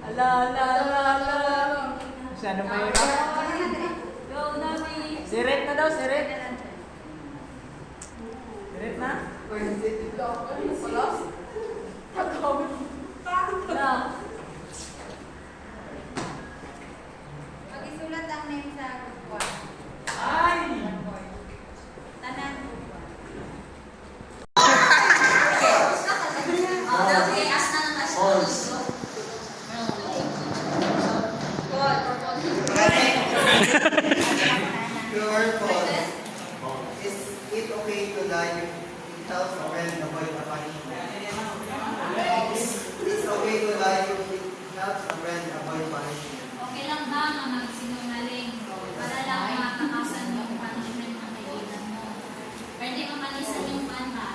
Ala, ala, ala, ala. Sana may Go, Nami. Sirit na daw, sirit. Sirit na. Na. Pag-isulat ang name sa kuwan. Ay! Tanan kuwan. True or false? Is it okay to lie if it helps a friend avoid a punishment? It's okay to lie if it helps a friend avoid punishment. Okay lang ba na magsinungaling para lang matakasan yung punishment ng kaibigan mo? Pwede mamalisan yung banta.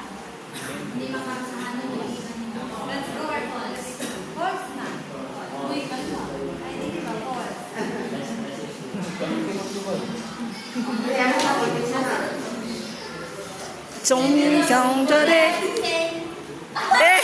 Hindi makasahan ng kaibigan mo. Let's go or false? False na. Uy, ano? Ay, hindi ba false? Trong trong cho đi. Hey!